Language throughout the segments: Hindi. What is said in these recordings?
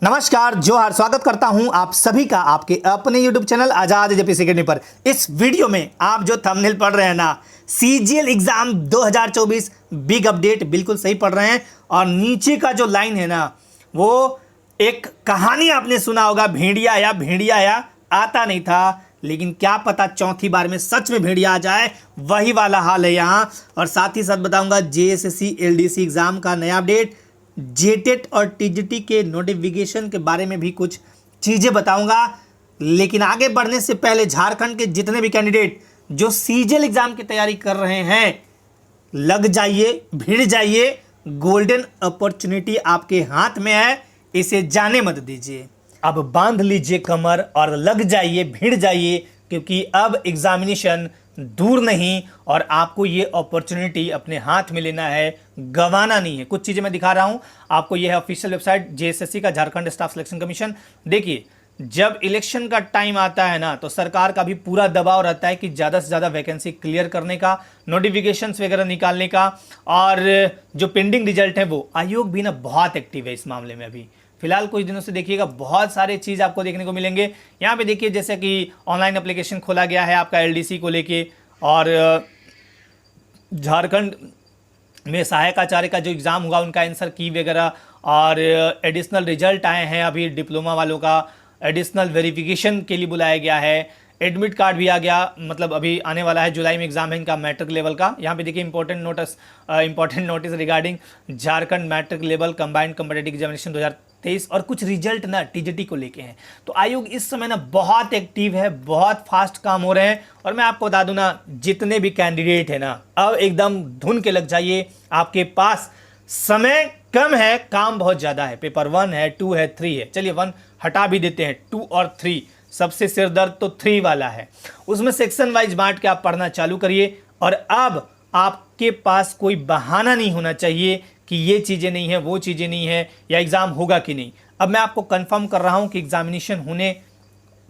नमस्कार, जोहार। स्वागत करता हूं आप सभी का आपके अपने YouTube चैनल आजाद जेपीसी अकेडमी पर। इस वीडियो में आप जो थंबनेल पढ़ रहे हैं ना, सीजीएल एग्जाम 2024 बिग अपडेट, बिल्कुल सही पढ़ रहे हैं। और नीचे का जो लाइन है ना, वो एक कहानी आपने सुना होगा, भेड़िया आया आता नहीं था, लेकिन क्या पता चौथी बार में सच में भेड़िया आ जाए। वही वाला हाल है यहाँ। और साथ ही साथ बताऊंगा जेएसएससी एलडीसी एग्जाम का नया अपडेट, जेटेट और टीजीटी के नोटिफिकेशन के बारे में भी कुछ चीज़ें बताऊंगा। लेकिन आगे बढ़ने से पहले झारखंड के जितने भी कैंडिडेट जो सीजीएल एग्जाम की तैयारी कर रहे हैं, लग जाइए, भिड़ जाइए। गोल्डन अपॉर्चुनिटी आपके हाथ में है, इसे जाने मत दीजिए। अब बांध लीजिए कमर और लग जाइए, भिड़ जाइए, क्योंकि अब एग्जामिनेशन दूर नहीं और आपको ये अपॉर्चुनिटी अपने हाथ में लेना है, गंवाना नहीं है। कुछ चीज़ें मैं दिखा रहा हूं आपको। यह है ऑफिशियल वेबसाइट जेएसएससी का, झारखंड स्टाफ सिलेक्शन कमीशन। देखिए, जब इलेक्शन का टाइम आता है ना, तो सरकार का भी पूरा दबाव रहता है कि ज़्यादा से ज़्यादा वैकेंसी क्लियर करने का, नोटिफिकेशंस वगैरह निकालने का। और जो पेंडिंग रिजल्ट है वो आयोग भी ना बहुत एक्टिव है इस मामले में। अभी फिलहाल कुछ दिनों से देखिएगा, बहुत सारे चीज़ आपको देखने को मिलेंगे। यहाँ पे देखिए, जैसे कि ऑनलाइन एप्लीकेशन खोला गया है आपका एलडीसी को लेके, और झारखंड में सहायक आचार्य का जो एग्ज़ाम हुआ उनका आंसर की वगैरह, और एडिशनल रिजल्ट आए हैं अभी डिप्लोमा वालों का, एडिशनल वेरिफिकेशन के लिए बुलाया गया है। एडमिट कार्ड भी आ गया, मतलब अभी आने वाला है, जुलाई में एग्जाम है इनका मैट्रिक लेवल का। यहाँ पे देखिए important notice regarding Jharkhand matric level combined competitive examination 2023, और कुछ रिजल्ट ना टीजीटी को लेके हैं। तो आयोग इस समय ना बहुत एक्टिव है, बहुत फास्ट काम हो रहे हैं। और मैं आपको बता दूं ना, जितने भी कैंडिडेट है ना, अब एकदम धुन के लग जाइए। आपके पास समय कम है, काम बहुत ज़्यादा है। पेपर 1 है, 2 है, 3 है। चलिए 1 हटा भी देते हैं, 2 और 3 सबसे सिरदर्द तो 3 वाला है। उसमें सेक्शन वाइज बांट के आप पढ़ना चालू करिए। और अब आपके पास कोई बहाना नहीं होना चाहिए कि ये चीज़ें नहीं है, वो चीज़ें नहीं है, या एग्ज़ाम होगा कि नहीं। अब मैं आपको कंफर्म कर रहा हूं कि एग्जामिनेशन होने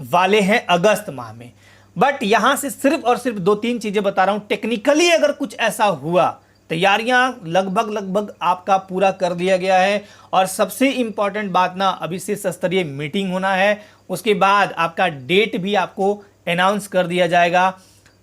वाले हैं अगस्त माह में। बट यहां से सिर्फ और सिर्फ 2-3 चीज़ें बता रहा हूं। टेक्निकली अगर कुछ ऐसा हुआ, तैयारियां लगभग आपका पूरा कर दिया गया है। और सबसे इंपॉर्टेंट बात ना, अभी शीर्ष स्तरीय मीटिंग होना है, उसके बाद आपका डेट भी आपको अनाउंस कर दिया जाएगा।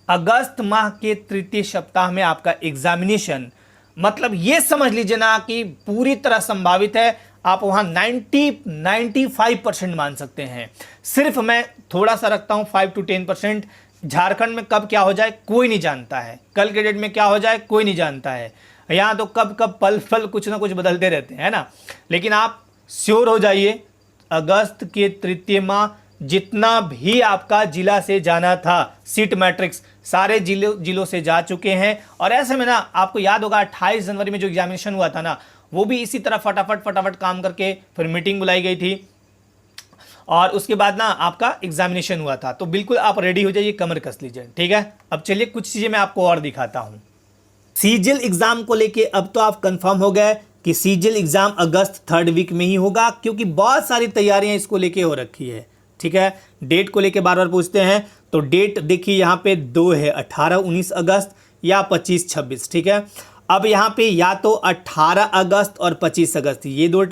अगस्त माह के तृतीय सप्ताह में आपका एग्जामिनेशन, मतलब ये समझ लीजिए ना कि पूरी तरह संभावित है। आप वहां 95% मान सकते हैं। सिर्फ मैं थोड़ा सा रखता हूं 5 to 10%। झारखंड में कब क्या हो जाए कोई नहीं जानता है, कल के डेट में क्या हो जाए कोई नहीं जानता है। यहाँ तो कब पल कुछ ना कुछ बदलते रहते हैं, है ना। लेकिन आप श्योर हो जाइए, अगस्त के तृतीय माह जितना भी आपका जिला से जाना था, सीट मैट्रिक्स सारे जिलों से जा चुके हैं। और ऐसे में ना, आपको याद होगा 28 जनवरी में जो एग्जामिनेशन हुआ था ना, वो भी इसी तरह फटाफट काम करके फिर मीटिंग बुलाई गई थी, और उसके बाद ना आपका एग्जामिनेशन हुआ था। तो बिल्कुल आप रेडी हो जाइए, कमर कस लीजिए, ठीक है। अब चलिए कुछ चीज़ें मैं आपको और दिखाता हूँ। सीजीएल एग्जाम को लेके अब तो आप कंफर्म हो गए कि सीजीएल एग्जाम अगस्त 3rd वीक में ही होगा, क्योंकि बहुत सारी तैयारियां इसको लेके हो रखी है, ठीक है। डेट को लेके बार बार पूछते हैं, तो डेट देखिए यहाँ पे 2 है, 18-19 अगस्त या 25-26, ठीक है। अब यहाँ पे या तो 18 अगस्त और 25 अगस्त ये दो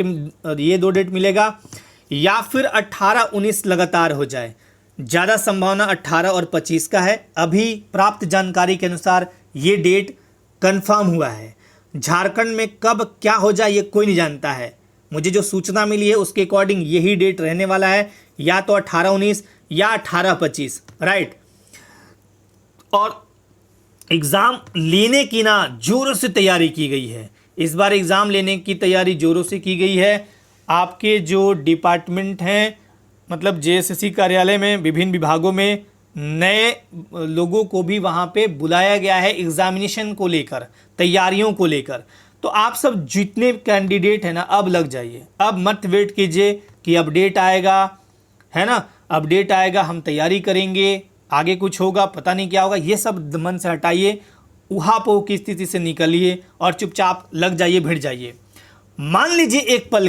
डेट मिलेगा, या फिर 18-19 लगातार हो जाए। ज़्यादा संभावना 18 और 25 का है। अभी प्राप्त जानकारी के अनुसार ये डेट कंफर्म हुआ है। झारखंड में कब क्या हो जाए ये कोई नहीं जानता है। मुझे जो सूचना मिली है उसके अकॉर्डिंग यही डेट रहने वाला है, या तो 18-19 या 18-25, राइट। और एग्ज़ाम लेने की ना जोरों से तैयारी की गई है। इस बार एग्ज़ाम लेने की तैयारी जोरों से की गई है। आपके जो डिपार्टमेंट हैं, मतलब जेएसएससी कार्यालय में विभिन्न विभागों में नए लोगों को भी वहाँ पे बुलाया गया है एग्जामिनेशन को लेकर, तैयारियों को लेकर। तो आप सब जितने कैंडिडेट हैं ना, अब लग जाइए। अब मत वेट कीजिए कि अपडेट आएगा, है ना, अपडेट आएगा हम तैयारी करेंगे, आगे कुछ होगा पता नहीं क्या होगा, ये सब मन से हटाइए। ऊहापोह की स्थिति से निकलिए और चुपचाप लग जाइए, भिड़ जाइए। मान लीजिए एक पल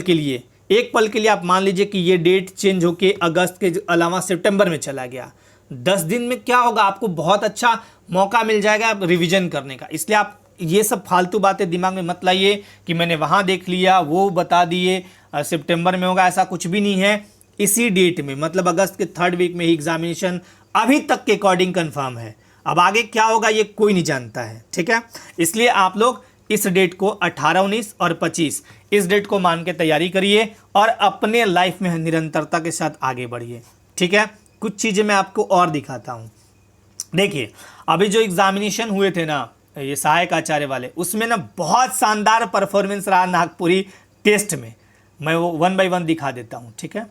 के लिए आप मान लीजिए कि ये डेट चेंज होके अगस्त के अलावा सितंबर में चला गया। 10 दिन में क्या होगा, आपको बहुत अच्छा मौका मिल जाएगा रिवीजन करने का। इसलिए आप ये सब फालतू बातें दिमाग में मत लाइए कि मैंने वहाँ देख लिया, वो बता दिए। सितंबर में होगा, ऐसा कुछ भी नहीं है। इसी डेट में मतलब अगस्त के 3rd वीक में ही एग्जामिनेशन अभी तक के अकॉर्डिंग कंफर्म है। अब आगे क्या होगा ये कोई नहीं जानता है, ठीक है। इसलिए आप लोग इस डेट को 18, 19 और 25 इस डेट को मान के तैयारी करिए और अपने लाइफ में निरंतरता के साथ आगे बढ़िए, ठीक है। कुछ चीज़ें मैं आपको और दिखाता हूँ। देखिए अभी जो एग्जामिनेशन हुए थे ना ये सहायक आचार्य वाले, उसमें ना बहुत शानदार परफॉर्मेंस रहा नागपुरी टेस्ट में। मैं वो 1 बाय 1 दिखा देता हूँ, ठीक है।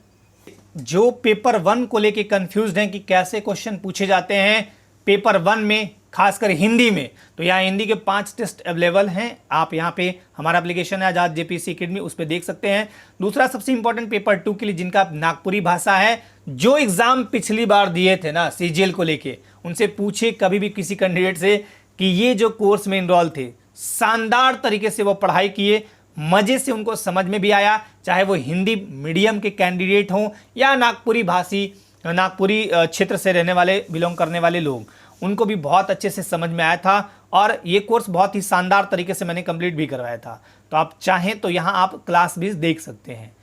जो पेपर 1 को लेके कंफ्यूज्ड हैं कि कैसे क्वेश्चन पूछे जाते हैं पेपर 1 में, खासकर हिंदी में, तो यहाँ हिंदी के 5 टेस्ट अवेलेबल हैं। आप यहाँ पे हमारा एप्लीकेशन है आजाद जेपीसी एकेडमी, उस पर देख सकते हैं। दूसरा सबसे इंपॉर्टेंट पेपर 2 के लिए जिनका नागपुरी भाषा है, जो एग्जाम पिछली बार दिए थे ना सीजीएल को लेके, उनसे पूछे कभी भी किसी कैंडिडेट से कि ये जो कोर्स में इनरोल थे, शानदार तरीके से वो पढ़ाई किए, मज़े से उनको समझ में भी आया, चाहे वो हिंदी मीडियम के कैंडिडेट हों या नागपुरी भाषी, नागपुरी क्षेत्र से रहने वाले, बिलोंग करने वाले लोग, उनको भी बहुत अच्छे से समझ में आया था। और ये कोर्स बहुत ही शानदार तरीके से मैंने कंप्लीट भी करवाया था। तो आप चाहें तो यहाँ आप क्लास भी देख सकते हैं।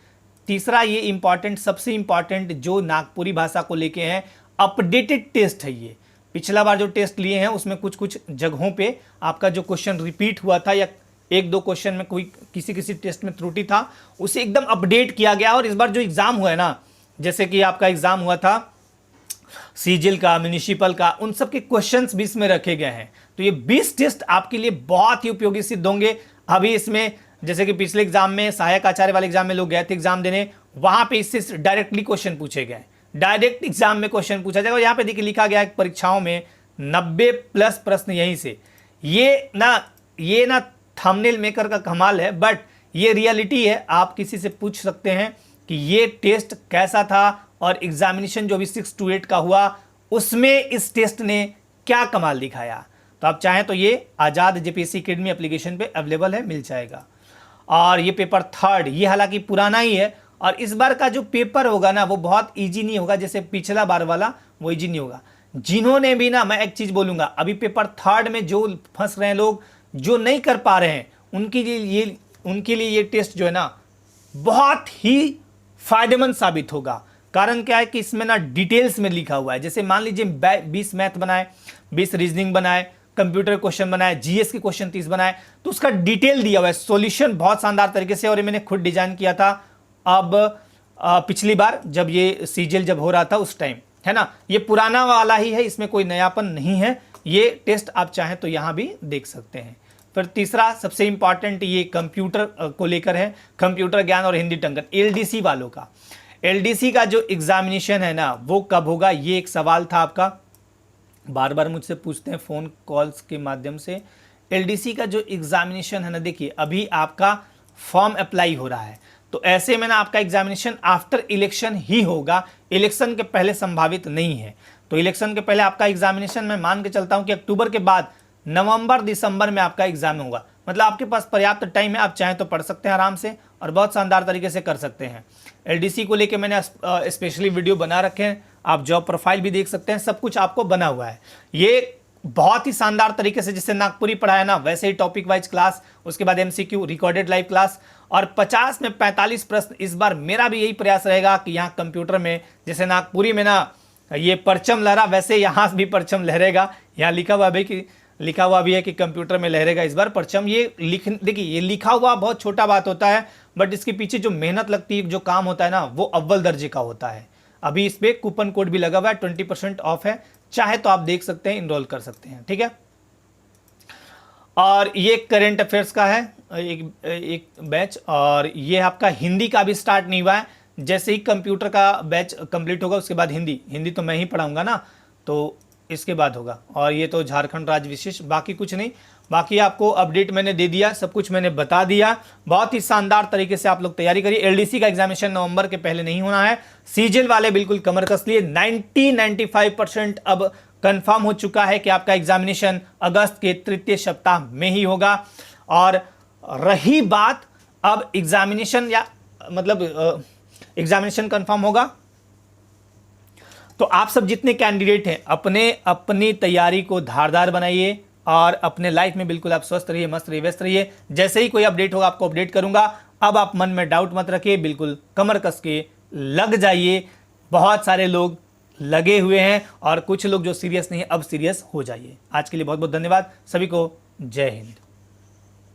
तीसरा ये इम्पॉर्टेंट, सबसे इम्पॉर्टेंट जो नागपुरी भाषा को लेके हैं, अपडेटेड टेस्ट है ये। पिछला बार जो टेस्ट लिए हैं उसमें कुछ कुछ जगहों पे आपका जो क्वेश्चन रिपीट हुआ था या 1-2 क्वेश्चन में कोई किसी टेस्ट में त्रुटि था, उसे एकदम अपडेट किया गया। और इस बार जो एग्ज़ाम हुआ है ना, जैसे कि आपका एग्ज़ाम हुआ था सीजीएल का, म्युनिसिपल का, उन सब के क्वेश्चंस भी इसमें रखे गए हैं। तो ये 20 टेस्ट आपके लिए बहुत ही उपयोगी सिद्ध होंगे। अभी इसमें जैसे कि पिछले एग्जाम में सहायक आचार्य वाले एग्जाम में लोग गए थे एग्जाम देने, वहां पे इससे डायरेक्टली क्वेश्चन पूछे गए, डायरेक्ट एग्जाम में क्वेश्चन पूछा जाएगा। यहाँ पे देखिए लिखा गया है परीक्षाओं में 90+ प्रश्न यहीं से। ये ना थंबनेल मेकर का कमाल है, बट ये रियलिटी है। आप किसी से पूछ सकते हैं कि ये टेस्ट कैसा था और एग्जामिनेशन जो भी 6 to 8 का हुआ उसमें इस टेस्ट ने क्या कमाल दिखाया। तो आप चाहें तो ये आज़ाद जेपीसी एकेडमी एप्लीकेशन पे अवेलेबल है, मिल जाएगा। और ये पेपर 3rd, ये हालांकि पुराना ही है और इस बार का जो पेपर होगा ना वो बहुत इजी नहीं होगा, जैसे पिछला बार वाला वो इजी नहीं होगा। जिन्होंने भी ना, मैं एक चीज़ बोलूँगा, अभी पेपर 3rd में जो फंस रहे हैं लोग, जो नहीं कर पा रहे हैं, उनके लिए ये टेस्ट जो है ना बहुत ही फायदेमंद साबित होगा। कारण क्या है कि इसमें ना डिटेल्स में लिखा हुआ है। जैसे मान लीजिए 20 मैथ बनाए, 20 रीजनिंग बनाए, कंप्यूटर क्वेश्चन बनाए, जीएस के क्वेश्चन 30 बनाए, तो उसका डिटेल दिया हुआ है, सॉल्यूशन बहुत शानदार तरीके से। और ये मैंने खुद डिजाइन किया था अब पिछली बार जब ये सीजीएल जब हो रहा था उस टाइम, है ना। ये पुराना वाला ही है, इसमें कोई नयापन नहीं है। ये टेस्ट आप चाहें तो यहाँ भी देख सकते हैं। फिर तीसरा सबसे इंपॉर्टेंट ये कंप्यूटर को लेकर है, कंप्यूटर ज्ञान और हिंदी टंकन, एलडीसी वालों का। एलडीसी का जो एग्जामिनेशन है ना वो कब होगा, ये एक सवाल था आपका, बार बार मुझसे पूछते हैं फ़ोन कॉल्स के माध्यम से। एलडीसी का जो एग्जामिनेशन है ना, देखिए अभी आपका फॉर्म अप्लाई हो रहा है, तो ऐसे में ना आपका एग्जामिनेशन आफ्टर इलेक्शन ही होगा, इलेक्शन के पहले संभावित नहीं है। तो इलेक्शन के पहले आपका एग्जामिनेशन मैं मान के चलता हूं कि अक्टूबर के बाद नवंबर दिसंबर में आपका एग्जाम होगा। मतलब आपके पास पर्याप्त टाइम है, आप चाहें तो पढ़ सकते हैं आराम से और बहुत शानदार तरीके से कर सकते हैं। एलडीसी को लेके मैंने स्पेशली वीडियो बना रखे हैं, आप जॉब प्रोफाइल भी देख सकते हैं, सब कुछ आपको बना हुआ है। ये बहुत ही शानदार तरीके से जैसे नागपुरी पढ़ाया ना वैसे ही टॉपिक वाइज क्लास, उसके बाद एमसीक्यू, रिकॉर्डेड लाइव क्लास और 50 में 45 प्रश्न। इस बार मेरा भी यही प्रयास रहेगा कि यहाँ कंप्यूटर में जैसे नागपुरी में ना ये परचम लहरा, वैसे यहाँ भी परचम लहरेगा। यहाँ लिखा हुआ भी है कि कंप्यूटर में लहरेगा इस बार परचम। ये देखिए ये लिखा हुआ बहुत छोटा बात होता है, बट इसके पीछे जो मेहनत लगती है, जो काम होता है ना, वो अव्वल दर्जे का होता है। अभी इस पर कूपन कोड भी लगा हुआ है, 20% ऑफ है, चाहे तो आप देख सकते हैं, इनरोल कर सकते हैं, ठीक है। और ये करंट अफेयर्स का है एक बैच, और ये आपका हिंदी का भी स्टार्ट नहीं हुआ है। जैसे ही कंप्यूटर का बैच कंप्लीट होगा उसके बाद हिंदी तो मैं ही पढ़ाऊंगा ना, तो इसके बाद होगा। और ये तो झारखंड राज्य विशेष, बाकी कुछ नहीं। बाकी आपको अपडेट मैंने दे दिया, सब कुछ मैंने बता दिया। बहुत ही शानदार तरीके से आप लोग तैयारी करिए। एलडीसी का एग्जामिनेशन नवंबर के पहले नहीं होना है। सीजीएल वाले बिल्कुल कमर कस लिए, 90-95% अब कंफर्म हो चुका है कि आपका एग्जामिनेशन अगस्त के तृतीय सप्ताह में ही होगा। और रही बात अब एग्जामिनेशन एग्जामिनेशन कंफर्म होगा, तो आप सब जितने कैंडिडेट हैं अपनी तैयारी को धारदार बनाइए और अपने लाइफ में बिल्कुल आप स्वस्थ रहिए, मस्त रहिए, व्यस्त रहिए। जैसे ही कोई अपडेट होगा आपको अपडेट करूंगा। अब आप मन में डाउट मत रखिए, बिल्कुल कमर कस के लग जाइए। बहुत सारे लोग लगे हुए हैं और कुछ लोग जो सीरियस नहीं है अब सीरियस हो जाइए। आज के लिए बहुत बहुत धन्यवाद सभी को। जय हिंद।